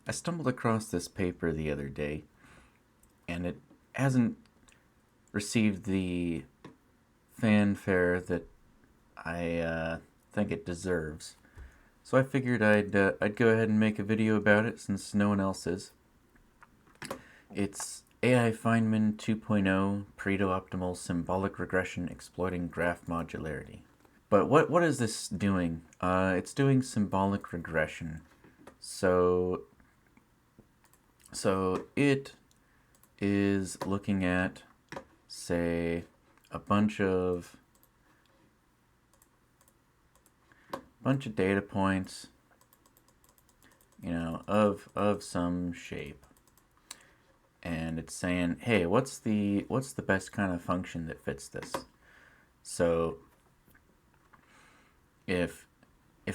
I stumbled across this paper the other day, and it hasn't received the fanfare that I think it deserves. So I figured I'd go ahead and make a video about it since no one else is. It's AI Feynman 2.0 Pareto Optimal Symbolic Regression Exploiting Graph Modularity. But what is this doing? It's doing symbolic regression. So it is looking at, say, a bunch of data points, of some shape, and it's saying, hey, what's the best kind of function that fits this? So if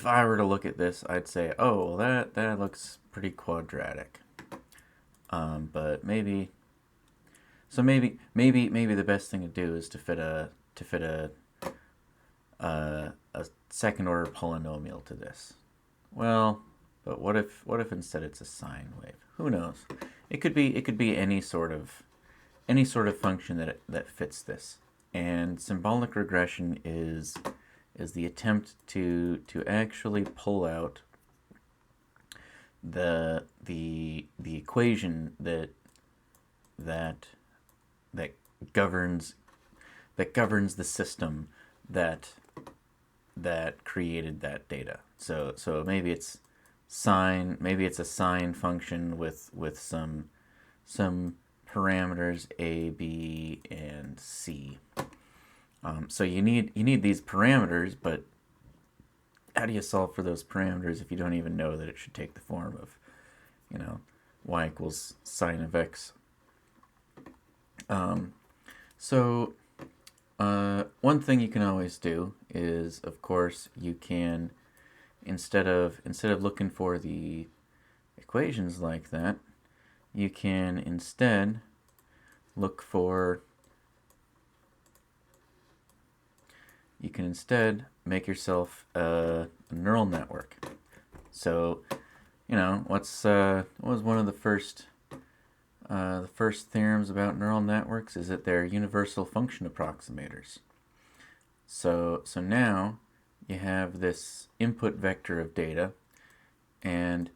I were to look at this, I'd say, oh, well, that looks pretty quadratic. But maybe the best thing to do is to fit a second order polynomial to this. Well, but what if instead it's a sine wave? Who knows? It could be any sort of function that fits this. And symbolic regression is the attempt to actually pull out the equation that governs the system that created that data. So maybe it's a sine function with some parameters a, b, and c. So you need these parameters, but how do you solve for those parameters if you don't even know that it should take the form of, y equals sine of x? So one thing you can always do is, of course, you can, instead of looking for the equations like that, you can instead look for, make yourself a neural network. So, what was one of the first theorems about neural networks is that they're universal function approximators. So now you have this input vector of data, and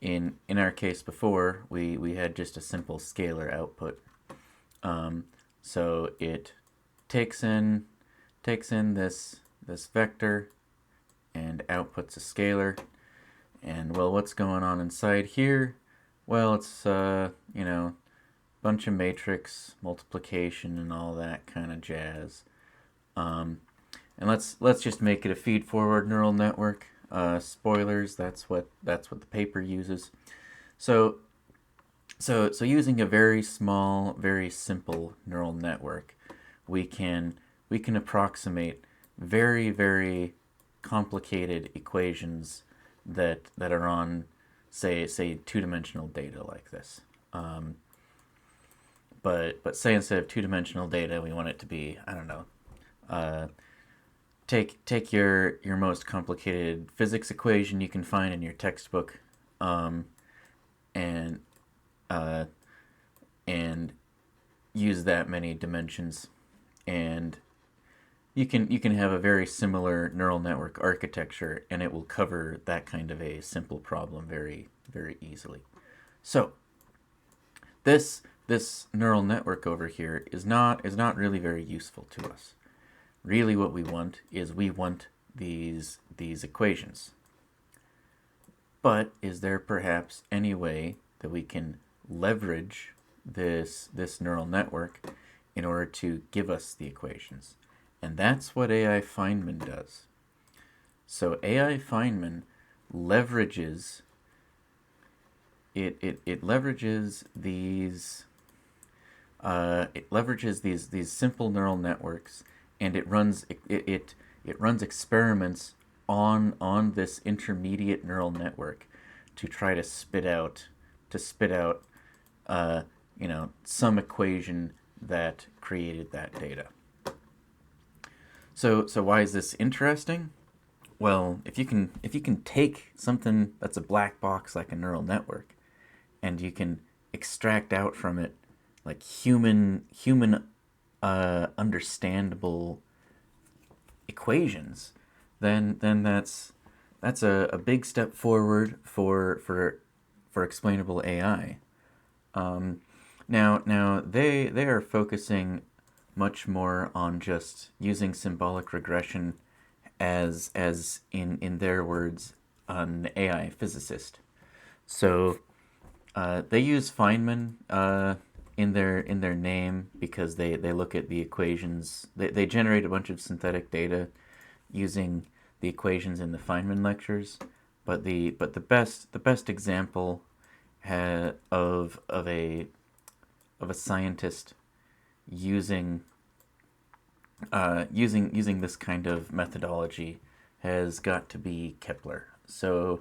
in our case before, we had just a simple scalar output. So it takes in this vector and outputs a scalar. And well, what's going on inside here? Well, it's bunch of matrix multiplication and all that kind of jazz. And let's just make it a feed forward neural network. Spoilers, that's what the paper uses. So using a very small, very simple neural network, we can approximate very, very complicated equations that are on, say two-dimensional data like this. But say instead of two-dimensional data, we want it to be, I don't know, take your most complicated physics equation you can find in your textbook, and use that many dimensions, and you can have a very similar neural network architecture, and it will cover that kind of a simple problem very, very easily. So this neural network over here is not really very useful to us. Really, what we want is these equations. But is there perhaps any way that we can leverage this neural network in order to give us the equations? And that's what AI Feynman does. So AI Feynman leverages these simple neural networks, and it runs experiments on this intermediate neural network to try to spit out some equation that created that data. So why is this interesting? Well, if you can take something that's a black box like a neural network, and you can extract out from it like human understandable equations, then that's a big step forward for explainable AI. Now they are focusing much more on just using symbolic regression as in their words, an AI physicist. So they use Feynman in their name because they look at the equations. They generate a bunch of synthetic data using the equations in the Feynman lectures. But the best example of a scientist using using this kind of methodology has got to be Kepler. So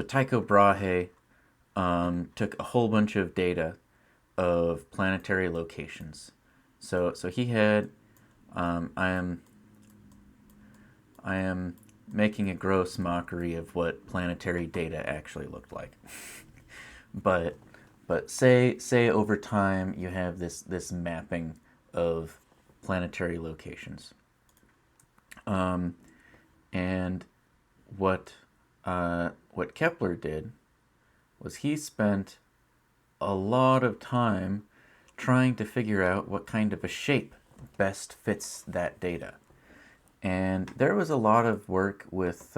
Tycho Brahe took a whole bunch of data of planetary locations. So he had I am making a gross mockery of what planetary data actually looked like. but but say over time you have this mapping of planetary locations. And what what Kepler did was he spent a lot of time trying to figure out what kind of a shape best fits that data. And there was a lot of work with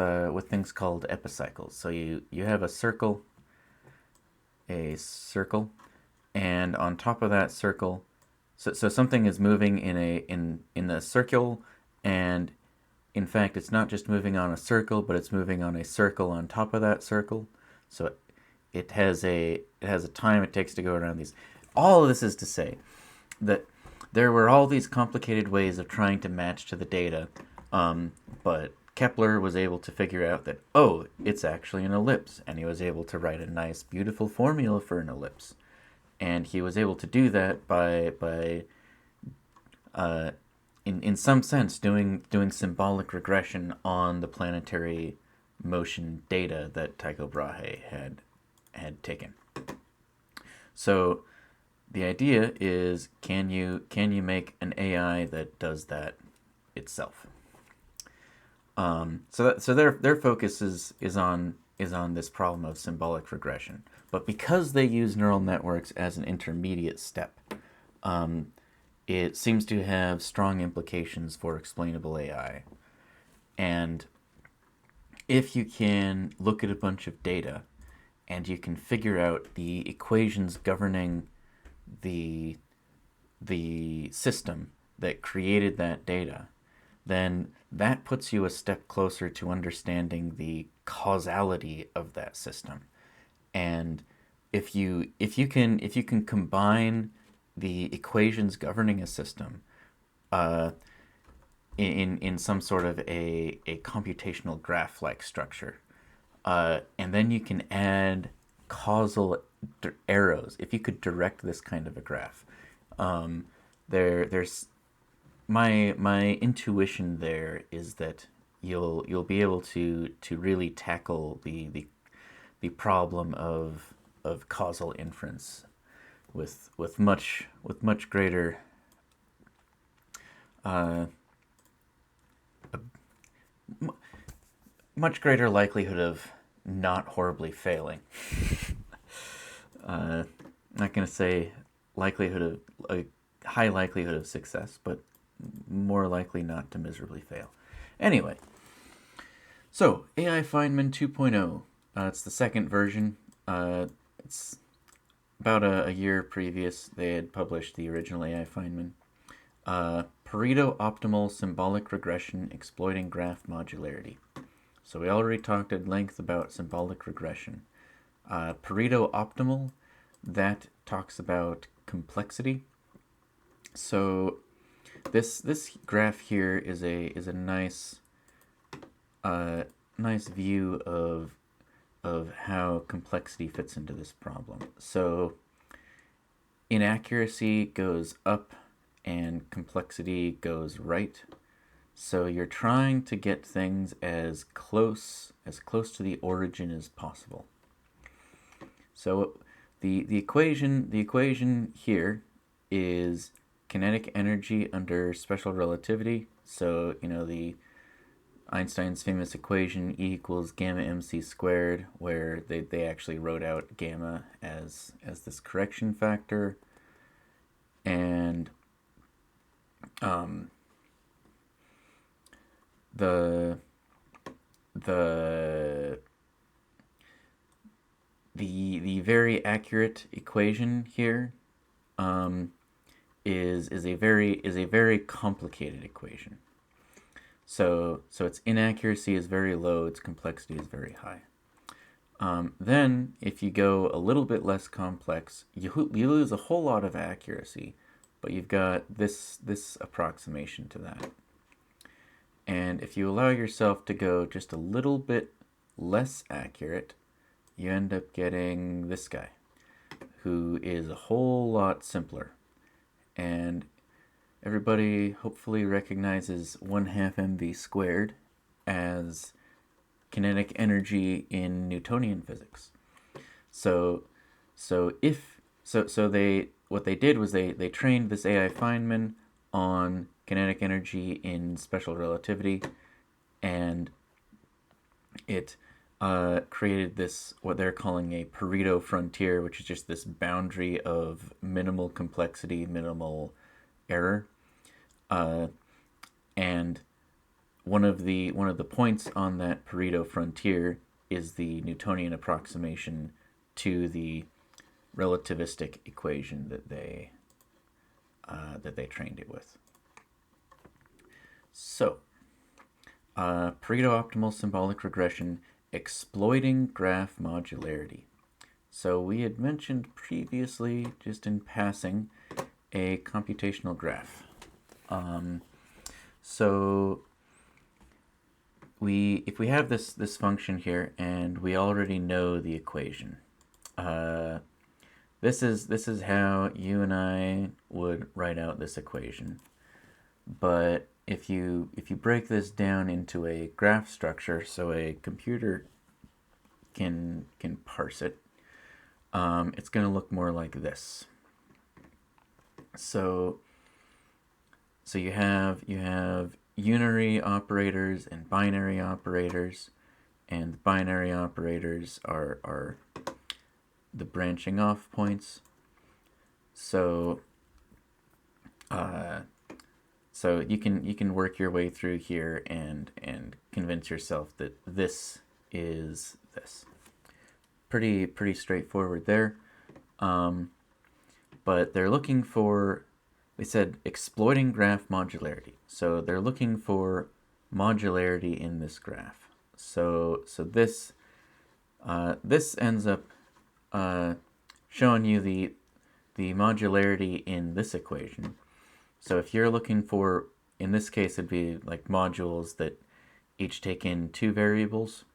things called epicycles. So you have a circle, and on top of that circle, so something is moving in a circle, and in fact, it's not just moving on a circle, but it's moving on a circle on top of that circle. So it has a time it takes to go around these. All of this is to say that there were all these complicated ways of trying to match to the data, but Kepler was able to figure out that, oh, it's actually an ellipse, and he was able to write a nice, beautiful formula for an ellipse. And he was able to do that by in some sense doing symbolic regression on the planetary motion data that Tycho Brahe had taken. So the idea is, can you make an AI that does that itself? So their focus is on this problem of symbolic regression. But because they use neural networks as an intermediate step, it seems to have strong implications for explainable AI. And if you can look at a bunch of data and you can figure out the equations governing the the system that created that data, then that puts you a step closer to understanding the causality of that system. And if you can combine the equations governing a system uh, in some sort of a computational graph like structure, and then you can add causal arrows. If you could direct this kind of a graph, there's my intuition there is that you'll be able to really tackle the problem of causal inference with much greater uh, much greater likelihood of not horribly failing. I'm not going to say likelihood of a high likelihood of success, but more likely not to miserably fail. Anyway, so AI Feynman 2.0. It's the second version. It's about a year previous. They had published the original AI Feynman. Pareto optimal symbolic regression exploiting graph modularity. So we already talked at length about symbolic regression. Pareto optimal, that talks about complexity. So this graph here is a nice view of how complexity fits into this problem. So inaccuracy goes up and complexity goes right. So you're trying to get things as close to the origin as possible. So the equation here is kinetic energy under special relativity. So, the Einstein's famous equation, E equals gamma mc squared, where they actually wrote out gamma as this correction factor. And the very accurate equation here is a very complicated equation. So its inaccuracy is very low, its complexity is very high. Then, if you go a little bit less complex, you lose a whole lot of accuracy, but you've got this approximation to that. And if you allow yourself to go just a little bit less accurate, you end up getting this guy, who is a whole lot simpler. And everybody hopefully recognizes 1/2 mv squared as kinetic energy in Newtonian physics. So what they did was they trained this AI Feynman on kinetic energy in special relativity, and it created this, what they're calling a Pareto Frontier, which is just this boundary of minimal complexity, minimal error. And one of the points on that Pareto Frontier is the Newtonian approximation to the relativistic equation that they trained it with. So, Pareto optimal symbolic regression, exploiting graph modularity. So we had mentioned previously, just in passing, a computational graph. So if we have this function here and we already know the equation, this is how you and I would write out this equation. But if you break this down into a graph structure, so a computer can parse it, it's going to look more like this. So you have unary operators and binary operators, and the binary operators are the branching off points. So you can work your way through here and convince yourself that this is this. Pretty straightforward there. But they're looking for, they said, exploiting graph modularity. So they're looking for modularity in this graph. So this ends up showing you the modularity in this equation. So if you're looking for, in this case, it'd be like modules that each take in two variables.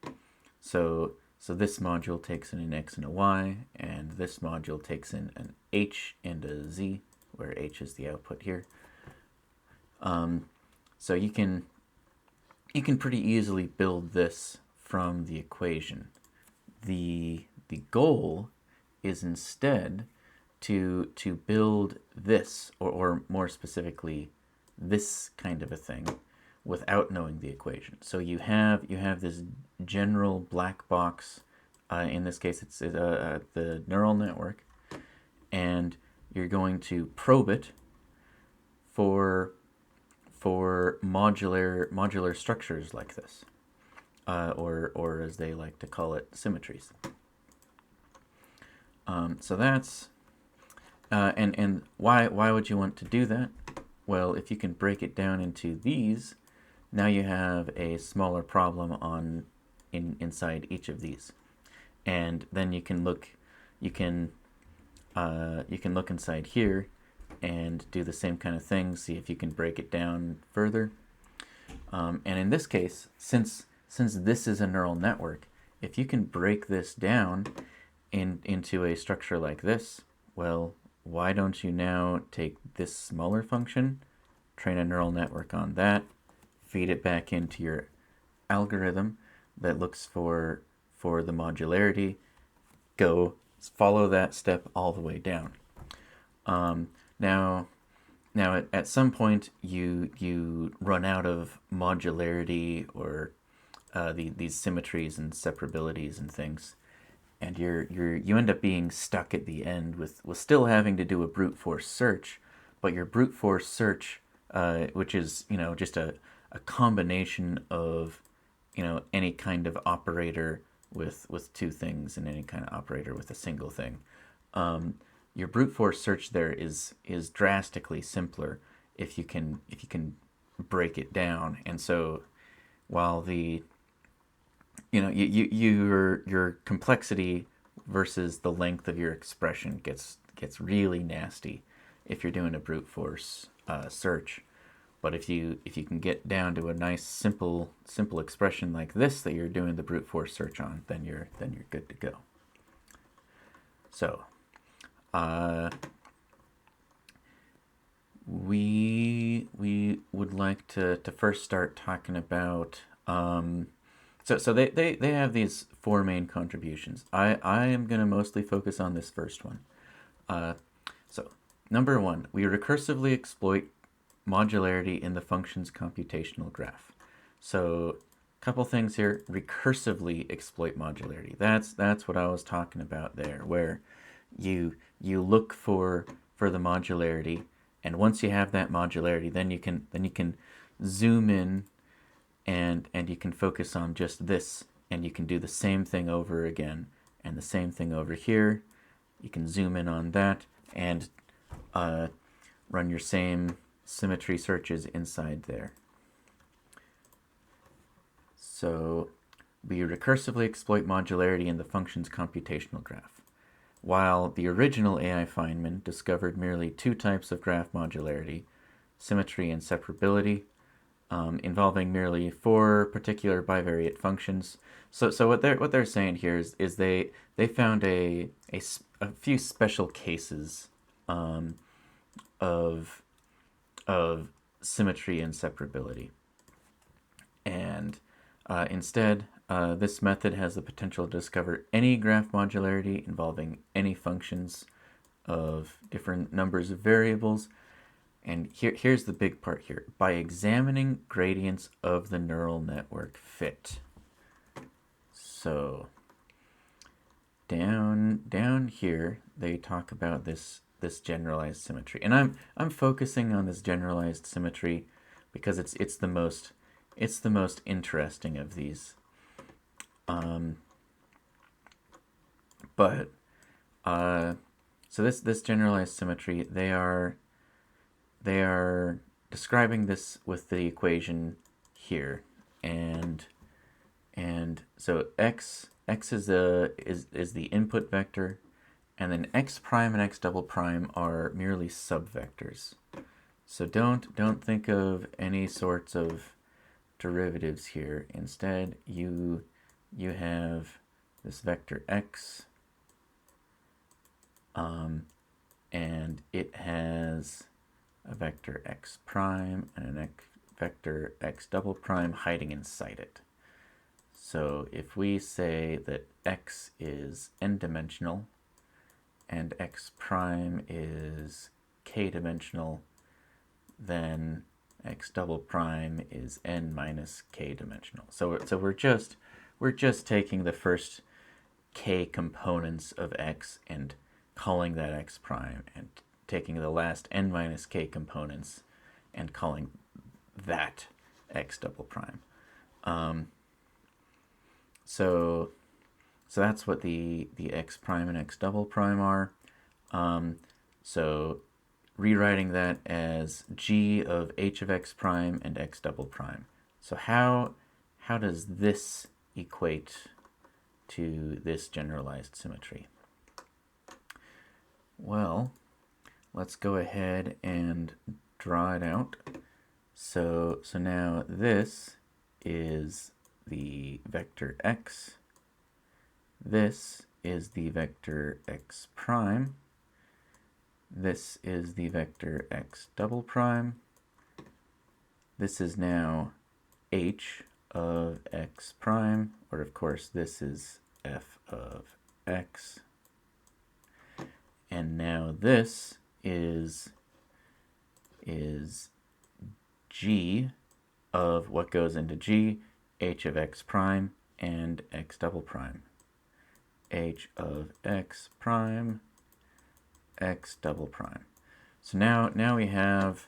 So this module takes in an x and a y, and this module takes in an h and a z, where h is the output here. So you can pretty easily build this from the equation. The goal is instead to build this, or more specifically, this kind of a thing, without knowing the equation. So you have this general black box. In this case, it's the neural network, and you're going to probe it for modular structures like this, or as they like to call it, symmetries. So that's and why would you want to do that? Well, if you can break it down into these, now you have a smaller problem inside each of these, and then you can look inside here and do the same kind of thing. See if you can break it down further. And in this case, since this is a neural network, if you can break this down into a structure like this, well, why don't you now take this smaller function, train a neural network on that, feed it back into your algorithm that looks for the modularity, go follow that step all the way down. Now at some point you run out of modularity or these symmetries and separabilities and things, and you end up being stuck at the end with still having to do a brute force search, but your brute force search, which is just a combination of any kind of operator with two things and any kind of operator with a single thing. Your brute force search there is drastically simpler if you can break it down. And so while the your complexity versus the length of your expression gets really nasty if you're doing a brute force search. But if you can get down to a nice simple expression like this that you're doing the brute force search on, then you're good to go. So we would like to first start talking about so they have these four main contributions. I am going to mostly focus on this first one. So number one, we recursively exploit modularity in the function's computational graph. So a couple things here. Recursively exploit modularity. That's what I was talking about there, where you look for the modularity, and once you have that modularity, then you can zoom in and you can focus on just this, and you can do the same thing over again and the same thing over here. You can zoom in on that and run your same symmetry searches inside there. So we recursively exploit modularity in the function's computational graph. While the original AI Feynman discovered merely two types of graph modularity, symmetry and separability, involving merely four particular bivariate functions. So what they're saying here is they found a few special cases of symmetry and separability, and instead this method has the potential to discover any graph modularity involving any functions of different numbers of variables. And here's the big part here. By examining gradients of the neural network fit. So down here they talk about this generalized symmetry, and I'm focusing on this generalized symmetry because it's the most interesting of these. So this generalized symmetry, they are describing this with the equation here, and so x is the input vector, and then x prime and x double prime are merely subvectors. So don't think of any sorts of derivatives here. Instead, you have this vector x, and it has a vector x prime and a vector x double prime hiding inside it. So if we say that x is n-dimensional and x prime is k-dimensional, then x double prime is n minus k-dimensional. So we're just taking the first k components of x and calling that x prime, and taking the last n minus k components and calling that x double prime. So that's what the x prime and x double prime are. So rewriting that as g of h of x prime and x double prime. So how does this equate to this generalized symmetry? Well, let's go ahead and draw it out. So now this is the vector x. This is the vector x prime. This is the vector x double prime. This is now h of x prime, or of course this is f of x. And now this is g of what goes into g, h of x prime and x double prime. H of x prime, x double prime. So now we have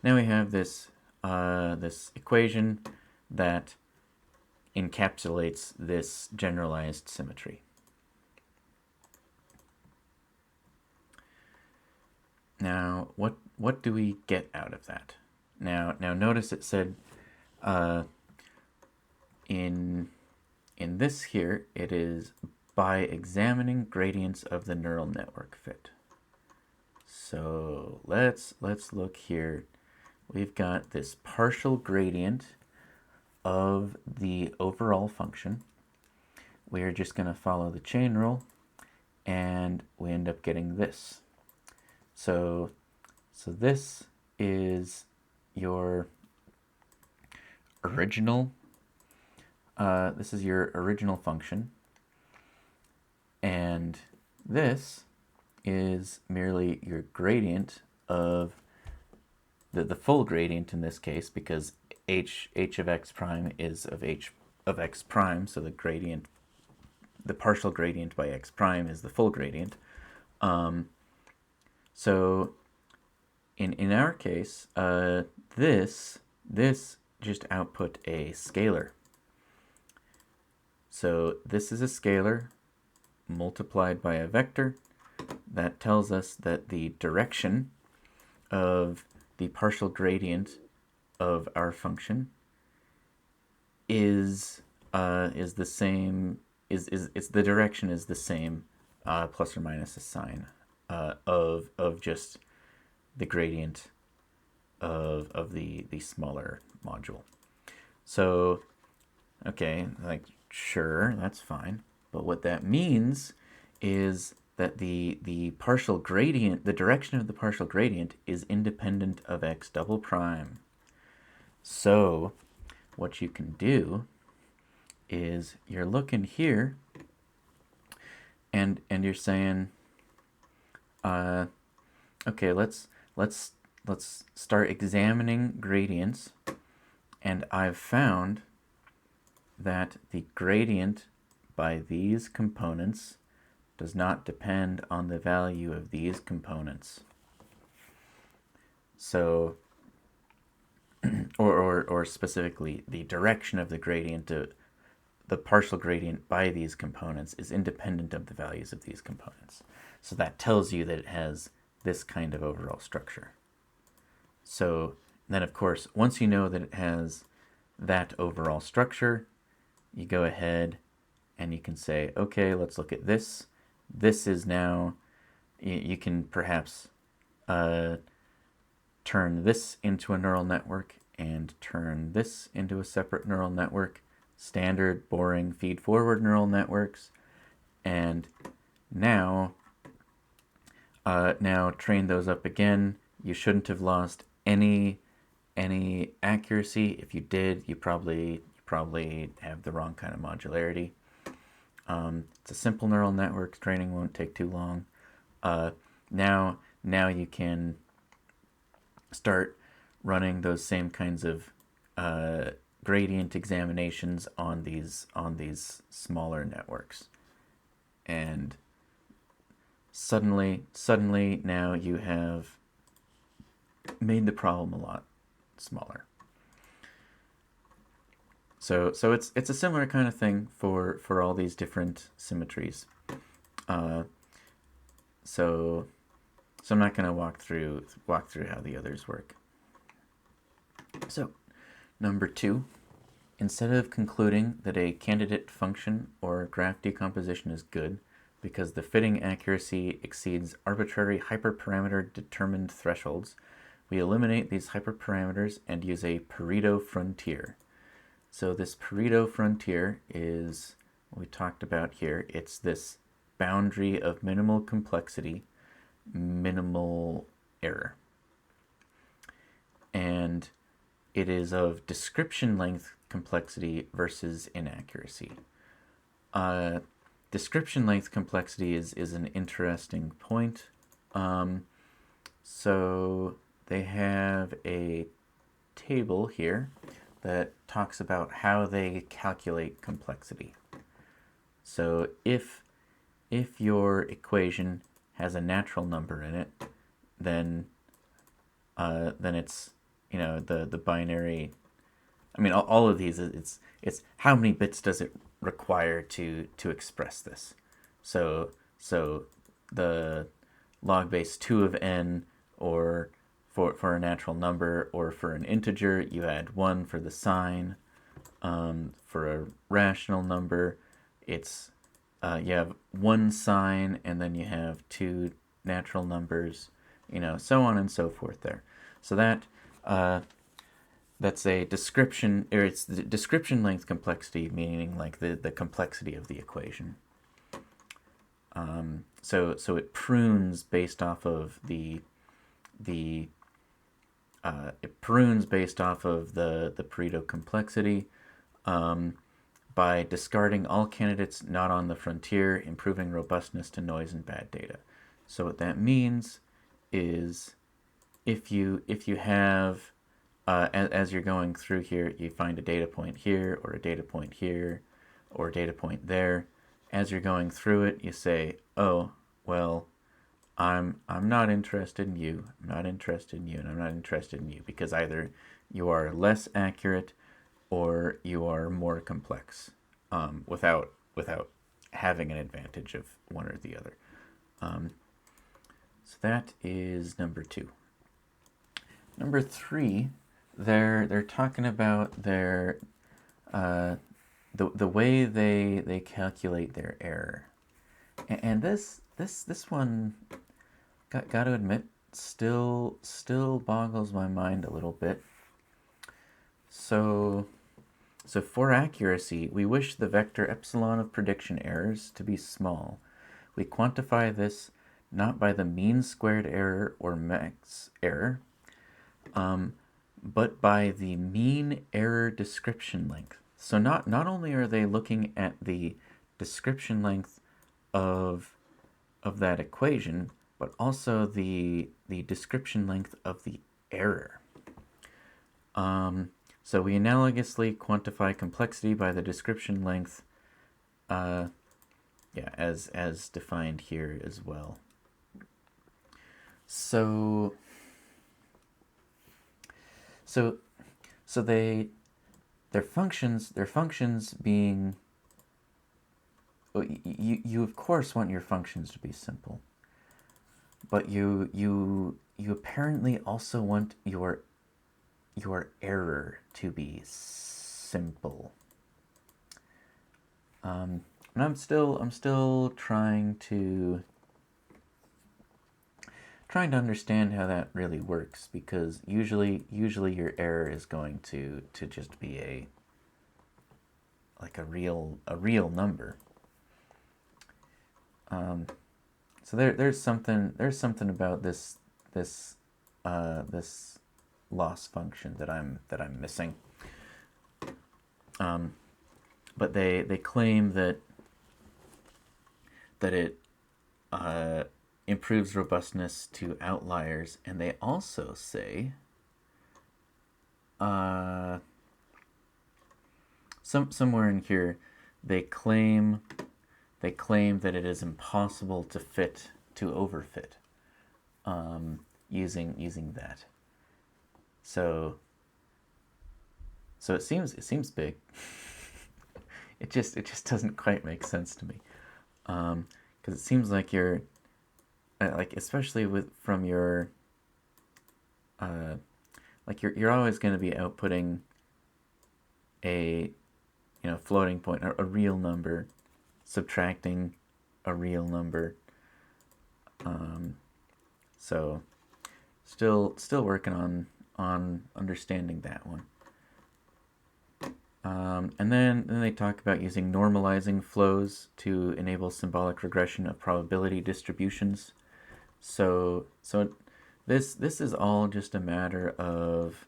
this this equation that encapsulates this generalized symmetry. Now, what do we get out of that? Now notice it said in this here, it is by examining gradients of the neural network fit. So let's look here. We've got this partial gradient of the overall function. We're just going to follow the chain rule, and we end up getting this. So this is your original function, and this is merely your gradient of the full gradient in this case, because h of x prime is of h of x prime, so the partial gradient by x prime is the full gradient. So in our case, this just output a scalar. So this is a scalar multiplied by a vector. That tells us that the direction of the partial gradient of our function is the same. It's the direction is the same, plus or minus a sign of just the gradient of the smaller module. So, okay, like sure, that's fine. But what that means is that the partial gradient, the direction of the partial gradient is independent of x double prime. So what you can do is you're looking here and you're saying, okay, let's start examining gradients, and I've found that the gradient by these components does not depend on the value of these components. So, or specifically, the direction of the gradient, the partial gradient by these components is independent of the values of these components. So that tells you that it has this kind of overall structure. So then, of course, once you know that it has that overall structure, you go ahead and you can say, okay, let's look at this. This is now, you can perhaps turn this into a neural network and turn this into a separate neural network, standard, boring, feed-forward neural networks, and now train those up again. You shouldn't have lost any accuracy. If you did, you probably have the wrong kind of modularity. It's a simple neural network. Training won't take too long. Now you can start running those same kinds of gradient examinations on these smaller networks, and suddenly now you have made the problem a lot smaller. So it's a similar kind of thing for all these different symmetries. So I'm not going to walk through how the others work. So number 2, instead of concluding that a candidate function or graph decomposition is good because the fitting accuracy exceeds arbitrary hyperparameter determined thresholds, we eliminate these hyperparameters and use a Pareto Frontier. So this Pareto Frontier is what we talked about here. It's this boundary of minimal complexity, minimal error. And it is of description length complexity versus inaccuracy. Description length complexity is an interesting point. So they have a table here that talks about how they calculate complexity. So if your equation has a natural number in it, then it's, you know, the binary. I mean, all of these, it's how many bits does it require to express this. So the log base 2 of n, or for a natural number, or for an integer you add 1 for the sign. For a rational number, it's you have one sign and then you have two natural numbers, you know, so on and so forth there. So that's a description, or it's the description length complexity, meaning like the complexity of the equation. So it prunes based off of the Pareto complexity, by discarding all candidates not on the frontier, improving robustness to noise and bad data. So what that means is if you have as you're going through here, you find a data point here, or a data point here, or a data point there. As you're going through it, you say, oh, well, I'm not interested in you, I'm not interested in you, and I'm not interested in you, because either you are less accurate or you are more complex, without having an advantage of one or the other. So that is number 2. Number 3, they're talking about their the way they calculate their error, and this one, got to admit, still boggles my mind a little bit. So for accuracy, we wish the vector epsilon of prediction errors to be small. We quantify this not by the mean squared error or max error, but by the mean error description length. So not only are they looking at the description length of that equation, but also the description length of the error. So we analogously quantify complexity by the description length, as defined here as well. So their functions being, you of course want your functions to be simple, but you apparently also want your error to be simple. And I'm still trying to understand how that really works, because usually your error is going to just be a real number. So there's something about this loss function that I'm missing. But they claim that it improves robustness to outliers, and they also say somewhere in here they claim that it is impossible to overfit using that. So it seems big. it just doesn't quite make sense to me, because it seems like you're especially from your you're always going to be outputting a floating point, a real number, subtracting a real number. So still working on understanding that one. And then they talk about using normalizing flows to enable symbolic regression of probability distributions. So this is all just a matter of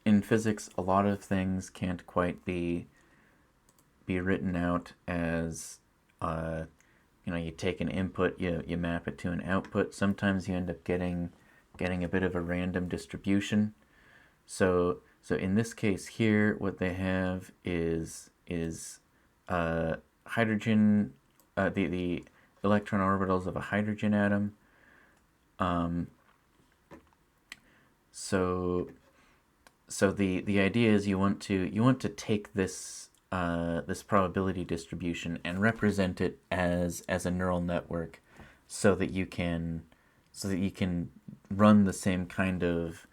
in physics, a lot of things can't quite be written out as you take an input, you map it to an output. Sometimes you end up getting a bit of a random distribution. So in this case here, what they have is hydrogen, the electron orbitals of a hydrogen atom. So the idea is you want to take this this probability distribution and represent it as a neural network, so that you can run the same kind of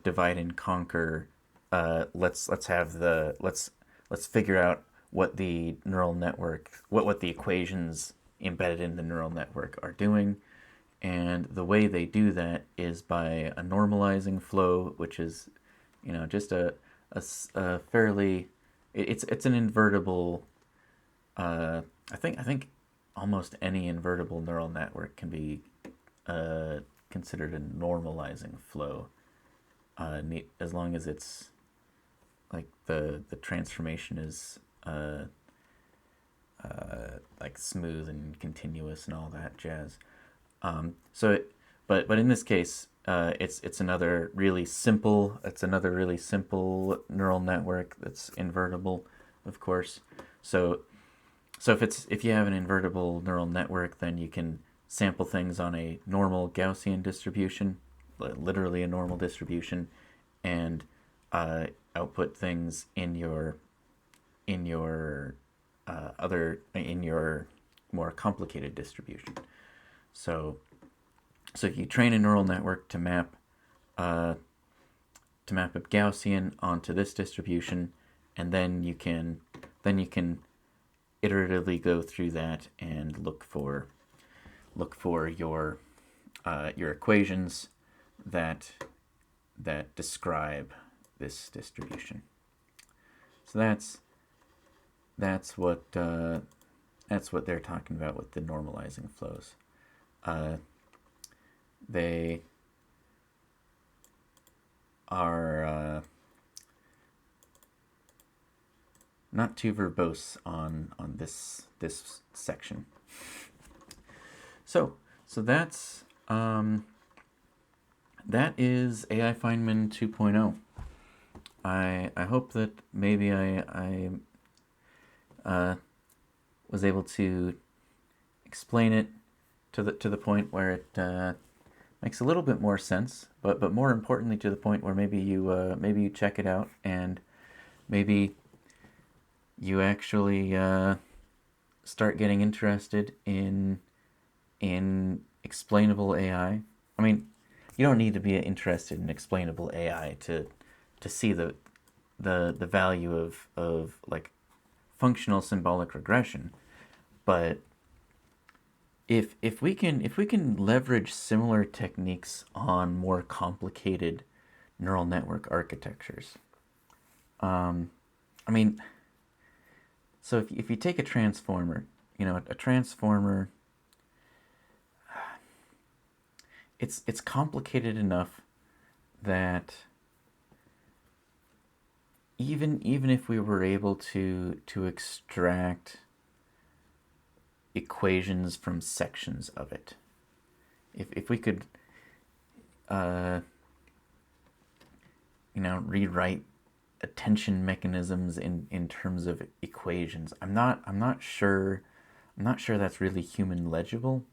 divide and conquer. Let's figure out what the neural network, what the equations embedded in the neural network are doing. And the way they do that is by a normalizing flow, which is, just a fairly, it's an invertible. I think almost any invertible neural network can be considered a normalizing flow, as long as it's like the transformation is like smooth and continuous and all that jazz. But in this case, it's another really simple neural network that's invertible, of course. So if you have an invertible neural network, then you can sample things on a normal Gaussian distribution, literally a normal distribution, and output things in your more complicated distribution. So if you train a neural network to map a Gaussian onto this distribution, and then you can iteratively go through that and look for your equations that describe this distribution. So that's what they're talking about with the normalizing flows. They are not too verbose on this section. So that's that is AI Feynman 2.0. I hope that maybe I was able to explain it to the point where it makes a little bit more sense, but more importantly, to the point where maybe you check it out, and maybe you actually start getting interested in explainable AI. I mean, you don't need to be interested in explainable AI to see the value of like functional symbolic regression, but if we can leverage similar techniques on more complicated neural network architectures, I mean, so if you take a transformer, a transformer, it's complicated enough that even if we were able to extract equations from sections of it, if we could rewrite attention mechanisms in terms of equations, I'm not sure that's really human legible.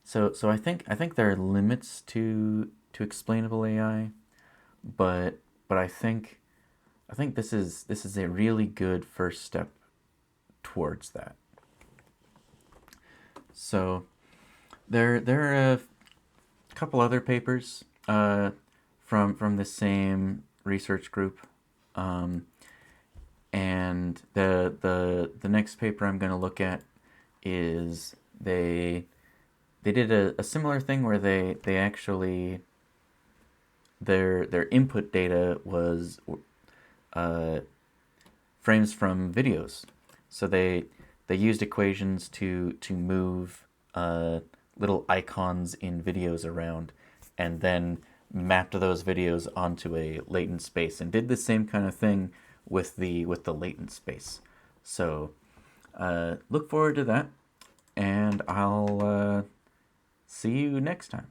So I think there are limits to explainable AI, but I think this is a really good first step towards that. So there are a couple other papers from the same research group, and the next paper I'm going to look at is they did a similar thing where they actually their input data was frames from videos. So they used equations to move little icons in videos around, and then mapped those videos onto a latent space and did the same kind of thing with the latent space. So look forward to that, and I'll see you next time.